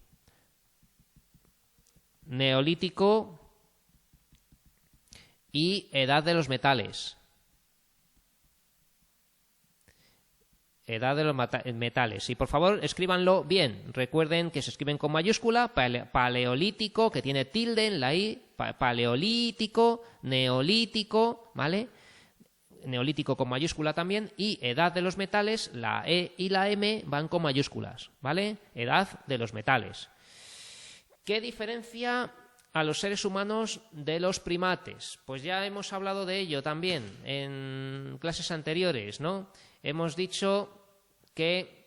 neolítico y edad de los metales. Edad de los metales. Y por favor, escríbanlo bien. Recuerden que se escriben con mayúscula: paleolítico, que tiene tilde en la i, paleolítico, neolítico, ¿vale? Neolítico con mayúscula también. Y edad de los metales, la e y la m van con mayúsculas, ¿vale? Edad de los metales. ¿Qué diferencia a los seres humanos de los primates? Pues ya hemos hablado de ello también en clases anteriores, ¿no? Hemos dicho que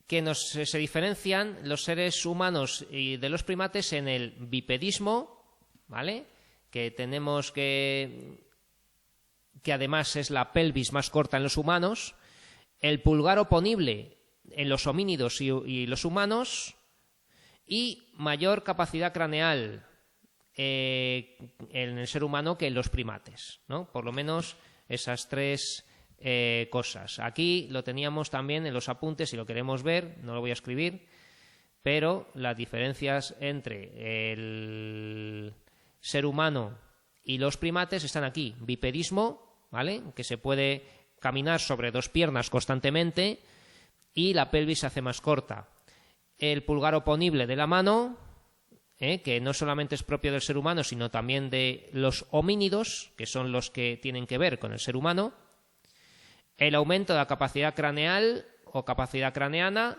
se diferencian los seres humanos y de los primates en el bipedismo, ¿vale? Que tenemos que además es la pelvis más corta en los humanos, el pulgar oponible en los homínidos y los humanos, y mayor capacidad craneal en el ser humano que en los primates, ¿no? Por lo menos esas 3 cosas. Aquí lo teníamos también en los apuntes, si lo queremos ver, no lo voy a escribir, pero las diferencias entre el ser humano y los primates están aquí. Bipedismo, ¿vale? Que se puede caminar sobre 2 piernas constantemente y la pelvis se hace más corta. El pulgar oponible de la mano, que no solamente es propio del ser humano, sino también de los homínidos, que son los que tienen que ver con el ser humano. El aumento de la capacidad craneal o capacidad craneana,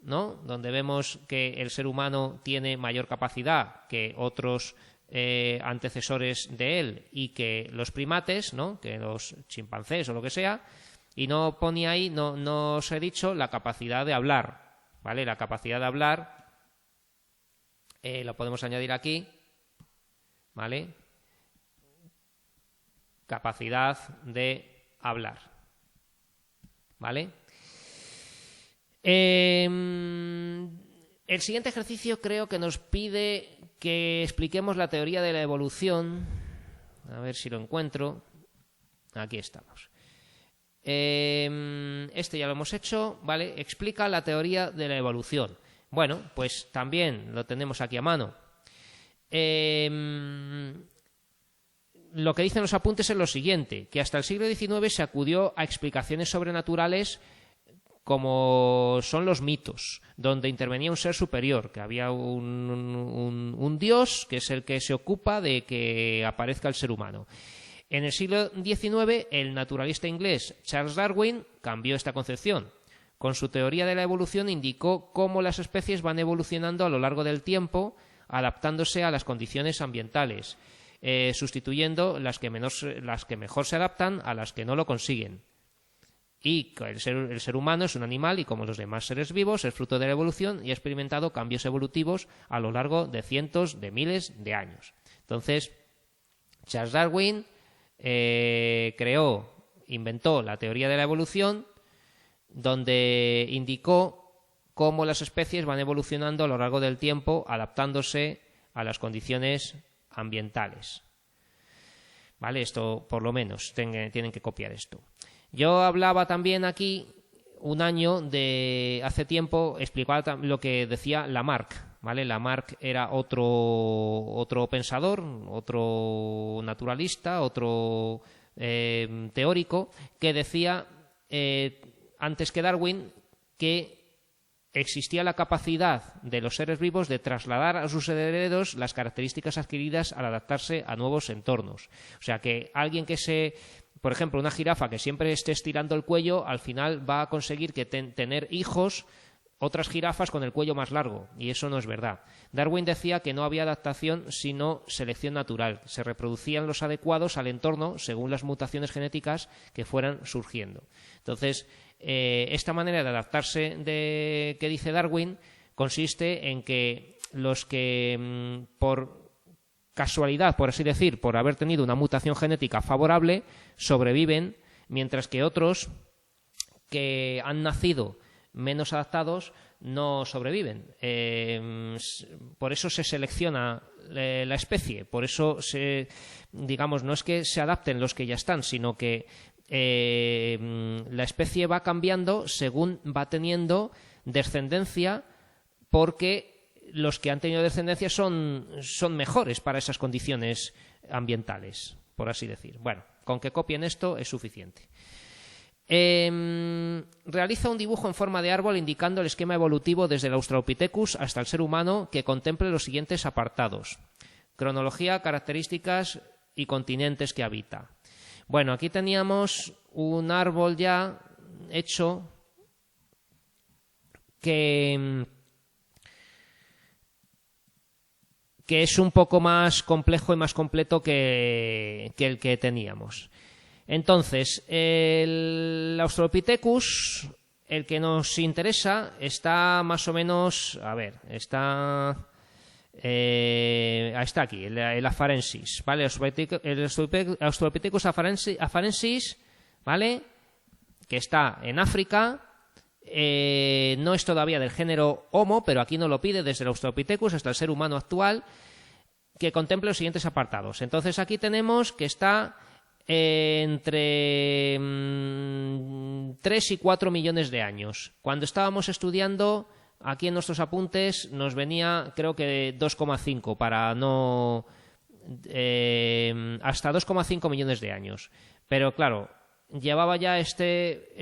¿no? Donde vemos que el ser humano tiene mayor capacidad que otros antecesores de él y que los primates, ¿no? Que los chimpancés o lo que sea. Y no pone ahí, no os he dicho la capacidad de hablar, ¿vale? La capacidad de hablar lo podemos añadir aquí, ¿vale? Capacidad de hablar, ¿vale? El siguiente ejercicio creo que nos pide que expliquemos la teoría de la evolución. A ver si lo encuentro. Aquí estamos. Este ya lo hemos hecho, ¿vale? Explica la teoría de la evolución. Bueno, pues también lo tenemos aquí a mano. Lo que dicen los apuntes es lo siguiente: que hasta el siglo XIX se acudió a explicaciones sobrenaturales como son los mitos, donde intervenía un ser superior, que había un dios que es el que se ocupa de que aparezca el ser humano. En el siglo XIX, el naturalista inglés Charles Darwin cambió esta concepción. Con su teoría de la evolución indicó cómo las especies van evolucionando a lo largo del tiempo, adaptándose a las condiciones ambientales, sustituyendo las que mejor se adaptan a las que no lo consiguen. Y el ser humano es un animal y, como los demás seres vivos, es fruto de la evolución y ha experimentado cambios evolutivos a lo largo de cientos de miles de años. Entonces, Charles Darwin inventó la teoría de la evolución, donde indicó cómo las especies van evolucionando a lo largo del tiempo, adaptándose a las condiciones ambientales. ¿Vale? Esto, por lo menos, tienen que copiar esto. Yo hablaba también aquí hace tiempo, explicaba lo que decía Lamarck, ¿vale? Lamarck era otro pensador, otro naturalista, otro teórico, que decía antes que Darwin que existía la capacidad de los seres vivos de trasladar a sus herederos las características adquiridas al adaptarse a nuevos entornos. O sea, que alguien por ejemplo, una jirafa que siempre esté estirando el cuello, al final va a conseguir tener hijos, otras jirafas con el cuello más largo, y eso no es verdad. Darwin decía que no había adaptación sino selección natural. Se reproducían los adecuados al entorno según las mutaciones genéticas que fueran surgiendo. Entonces, esta manera de adaptarse que dice Darwin consiste en que los que por casualidad, por así decir, por haber tenido una mutación genética favorable, sobreviven, mientras que otros que han nacido menos adaptados no sobreviven. Por eso se selecciona la especie, por eso no es que se adapten los que ya están, sino que la especie va cambiando según va teniendo descendencia, porque los que han tenido descendencia son mejores para esas condiciones ambientales, por así decir. Bueno, con que copien esto es suficiente. Realiza un dibujo en forma de árbol indicando el esquema evolutivo desde el Australopithecus hasta el ser humano, que contemple los siguientes apartados: cronología, características y continentes que habita. Bueno, aquí teníamos un árbol ya hecho que es un poco más complejo y más completo que el que teníamos. Entonces, el Australopithecus, el que nos interesa, está más o menos, está aquí, el afarensis, ¿vale? El Australopithecus afarensis, ¿vale? Que está en África. No es todavía del género Homo, pero aquí no lo pide, desde el Australopithecus hasta el ser humano actual, que contemple los siguientes apartados. Entonces aquí tenemos que está entre 3 y 4 millones de años. Cuando estábamos estudiando, aquí en nuestros apuntes nos venía, creo que 2,5, para no... hasta 2,5 millones de años. Pero claro, llevaba ya este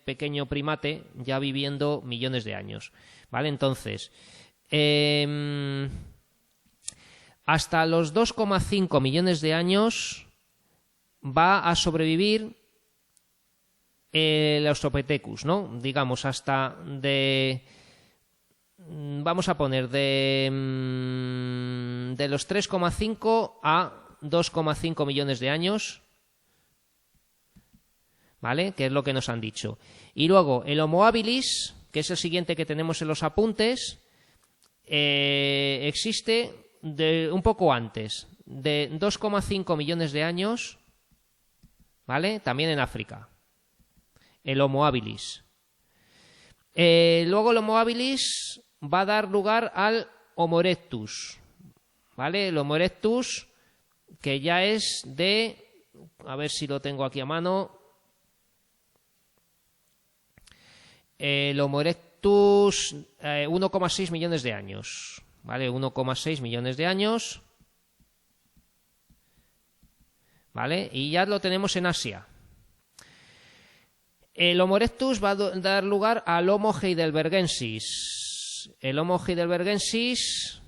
pequeño primate, ya viviendo millones de años, ¿vale? Entonces, hasta los 2,5 millones de años va a sobrevivir el Australopithecus, ¿no? Digamos, vamos a poner de los 3,5 a 2,5 millones de años, ¿vale? Que es lo que nos han dicho. Y luego el Homo habilis, que es el siguiente que tenemos en los apuntes, existe un poco antes, de 2,5 millones de años, ¿vale? También en África, el Homo habilis. Luego el Homo habilis va a dar lugar al Homo erectus, ¿vale? El Homo erectus, que ya es a ver si lo tengo aquí a mano, el Homo erectus, 1,6 millones de años, ¿vale? 1,6 millones de años, ¿vale? Y ya lo tenemos en Asia. El Homo erectus va a dar lugar al Homo heidelbergensis. El Homo heidelbergensis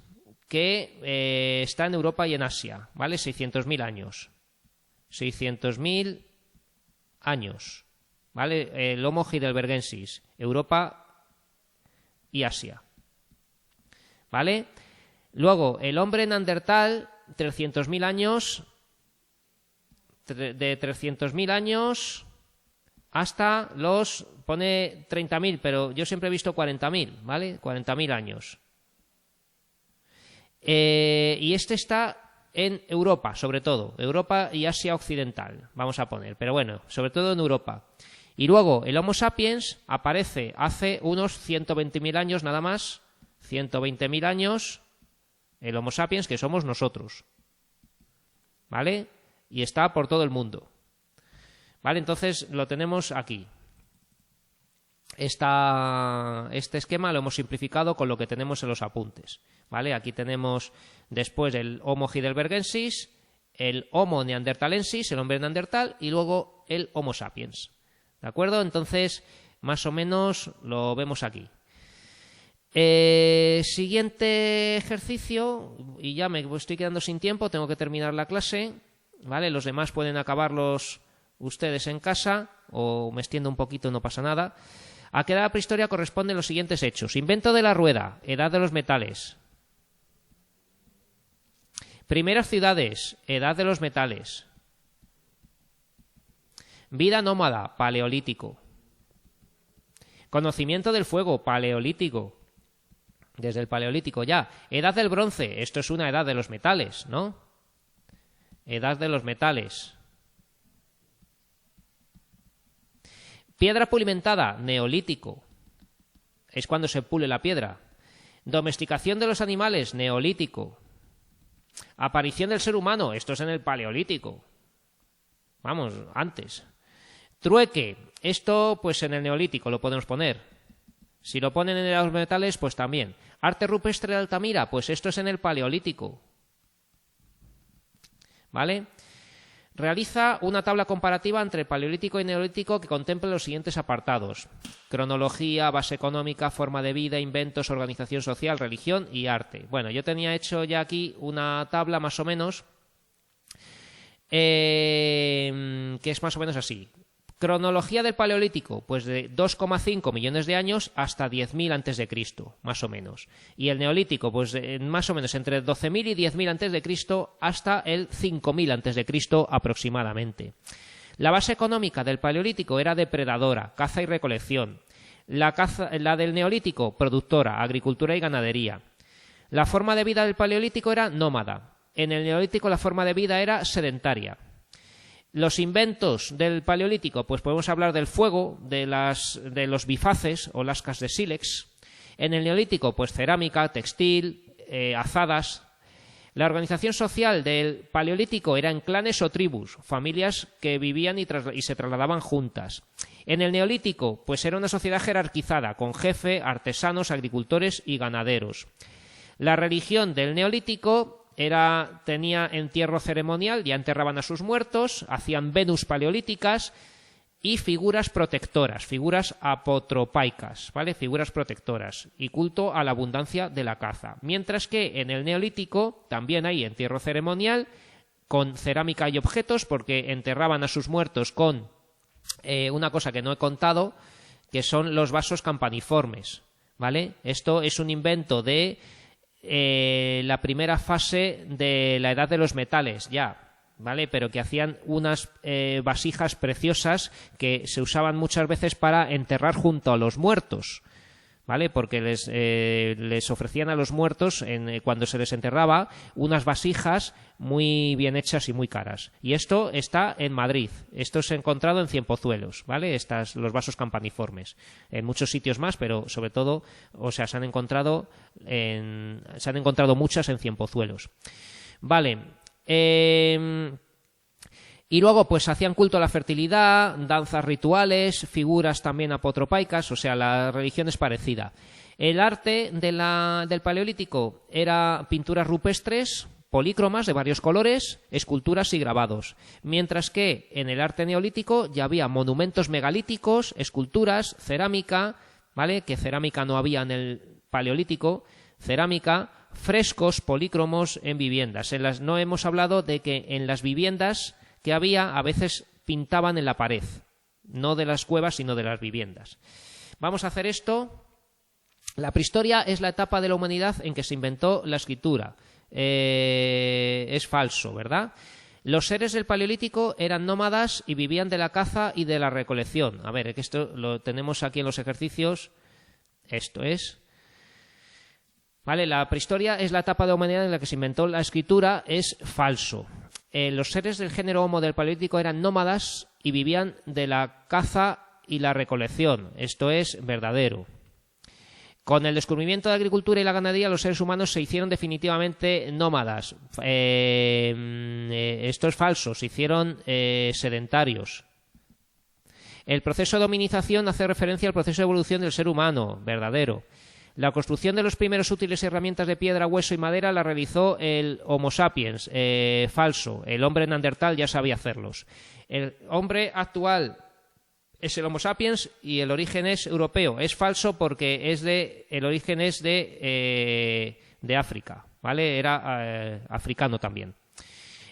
que está en Europa y en Asia, ¿vale? 600.000 años. 600.000 años, ¿vale? El Homo heidelbergensis, Europa y Asia, ¿vale? Luego, el hombre neandertal, 300.000 años, de 300.000 años hasta los, pone 30.000, pero yo siempre he visto 40.000, ¿vale? 40.000 años. Y este está en Europa, sobre todo, Europa y Asia Occidental, vamos a poner, pero bueno, sobre todo en Europa. Y luego el Homo sapiens aparece hace unos 120.000 años nada más, 120.000 años, el Homo sapiens que somos nosotros, ¿vale? Y está por todo el mundo, ¿vale? Entonces lo tenemos aquí. Este esquema lo hemos simplificado con lo que tenemos en los apuntes, ¿vale? Aquí tenemos después el Homo heidelbergensis, el Homo neanderthalensis, el hombre neandertal, y luego el Homo sapiens, ¿de acuerdo? Entonces, más o menos lo vemos aquí. Siguiente ejercicio, y ya me estoy quedando sin tiempo, tengo que terminar la clase, ¿vale? Los demás pueden acabarlos ustedes en casa, o me extiendo un poquito, no pasa nada. A qué edad prehistoria corresponden los siguientes hechos: invento de la rueda, edad de los metales. Primeras ciudades, edad de los metales. Vida nómada, paleolítico. Conocimiento del fuego, paleolítico. Desde el paleolítico ya. Edad del bronce, esto es una edad de los metales, ¿no? Edad de los metales. Piedra pulimentada, neolítico. Es cuando se pule la piedra. Domesticación de los animales, neolítico. Aparición del ser humano, esto es en el paleolítico. Vamos, antes. Trueque, esto pues en el neolítico lo podemos poner. Si lo ponen en los metales, pues también. Arte rupestre de Altamira, pues esto es en el paleolítico. ¿Vale? Realiza una tabla comparativa entre paleolítico y neolítico que contemple los siguientes apartados: cronología, base económica, forma de vida, inventos, organización social, religión y arte. Bueno, yo tenía hecho ya aquí una tabla más o menos que es más o menos así. Cronología del paleolítico, pues de 2,5 millones de años hasta 10.000 antes de Cristo, más o menos. Y el neolítico, pues más o menos entre 12.000 y 10.000 antes de Cristo hasta el 5.000 antes de Cristo aproximadamente. La base económica del paleolítico era depredadora, caza y recolección. La del neolítico, productora, agricultura y ganadería. La forma de vida del paleolítico era nómada. En el neolítico la forma de vida era sedentaria. Los inventos del paleolítico, pues podemos hablar del fuego, de los bifaces o lascas de sílex. En el neolítico, pues cerámica, textil, azadas. La organización social del paleolítico era en clanes o tribus, familias que vivían y se trasladaban juntas. En el neolítico, pues era una sociedad jerarquizada, con jefe, artesanos, agricultores y ganaderos. La religión del neolítico tenía entierro ceremonial, ya enterraban a sus muertos, hacían Venus paleolíticas y figuras protectoras, figuras apotropaicas, ¿vale? Figuras protectoras y culto a la abundancia de la caza. Mientras que en el neolítico también hay entierro ceremonial con cerámica y objetos, porque enterraban a sus muertos con una cosa que no he contado, que son los vasos campaniformes, ¿vale? Esto es un invento de la primera fase de la edad de los metales ya, ¿vale? Pero que hacían unas vasijas preciosas que se usaban muchas veces para enterrar junto a los muertos, ¿vale? Porque les ofrecían a los muertos, cuando se les enterraba, unas vasijas muy bien hechas y muy caras. Y esto está en Madrid. Esto se ha encontrado en Cienpozuelos, ¿vale? Los vasos campaniformes. En muchos sitios más, pero sobre todo, se han encontrado muchas en Cienpozuelos. Vale. Y luego pues hacían culto a la fertilidad, danzas rituales, figuras también apotropaicas, o sea, la religión es parecida. El arte del paleolítico era pinturas rupestres, polícromas de varios colores, esculturas y grabados. Mientras que en el arte neolítico ya había monumentos megalíticos, esculturas, cerámica, ¿vale? Que cerámica no había en el paleolítico, cerámica, frescos polícromos en viviendas. No hemos hablado de que en las viviendas que había a veces pintaban en la pared, no de las cuevas sino de las viviendas. Vamos a hacer esto. La prehistoria es la etapa de la humanidad en que se inventó la escritura. Es falso, ¿verdad? Los seres del paleolítico eran nómadas y vivían de la caza y de la recolección. A ver, que esto lo tenemos aquí en los ejercicios. Esto es. Vale, la prehistoria es la etapa de la humanidad en la que se inventó la escritura. Es falso. Los seres del género Homo del paleolítico eran nómadas y vivían de la caza y la recolección. Esto es verdadero. Con el descubrimiento de la agricultura y la ganadería, los seres humanos se hicieron definitivamente nómadas. Esto es falso, se hicieron sedentarios. El proceso de hominización hace referencia al proceso de evolución del ser humano, verdadero. La construcción de los primeros útiles y herramientas de piedra, hueso y madera la realizó el Homo sapiens, falso. El hombre neandertal ya sabía hacerlos. El hombre actual es el Homo sapiens y el origen es europeo. Es falso porque el origen es de África, ¿vale? Era africano también.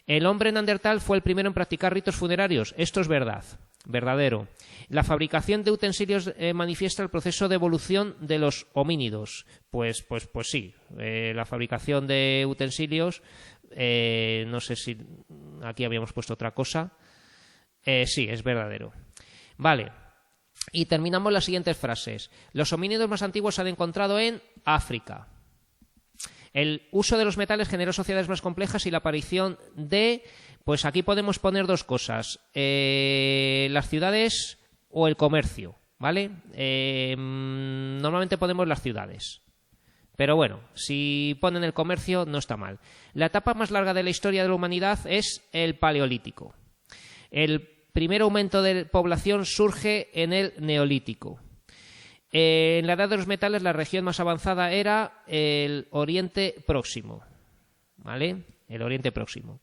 El hombre neandertal fue el primero en practicar ritos funerarios. Esto es verdad, verdadero. La fabricación de utensilios manifiesta el proceso de evolución de los homínidos. Pues sí. La fabricación de utensilios, no sé si aquí habíamos puesto otra cosa. Sí, es verdadero. Vale, y terminamos las siguientes frases. Los homínidos más antiguos se han encontrado en África. El uso de los metales generó sociedades más complejas y la aparición de... Pues aquí podemos poner dos cosas. Las ciudades o el comercio, ¿vale? Normalmente ponemos las ciudades. Pero bueno, si ponen el comercio no está mal. La etapa más larga de la historia de la humanidad es el Paleolítico. El primer aumento de población surge en el Neolítico. En la Edad de los Metales la región más avanzada era el Oriente Próximo. ¿Vale? El Oriente Próximo.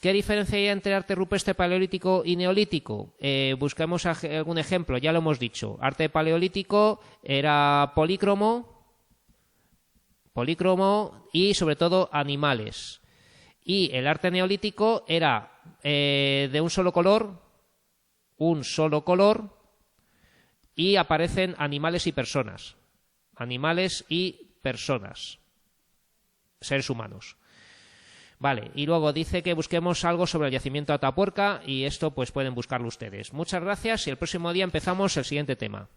¿Qué diferencia hay entre arte rupestre paleolítico y neolítico? Buscamos algún ejemplo, ya lo hemos dicho. Arte paleolítico era polícromo y sobre todo animales. Y el arte neolítico era de un solo color, y aparecen animales y personas. Animales y personas. Seres humanos. Vale, y luego dice que busquemos algo sobre el yacimiento de Atapuerca y esto pues pueden buscarlo ustedes. Muchas gracias y el próximo día empezamos el siguiente tema.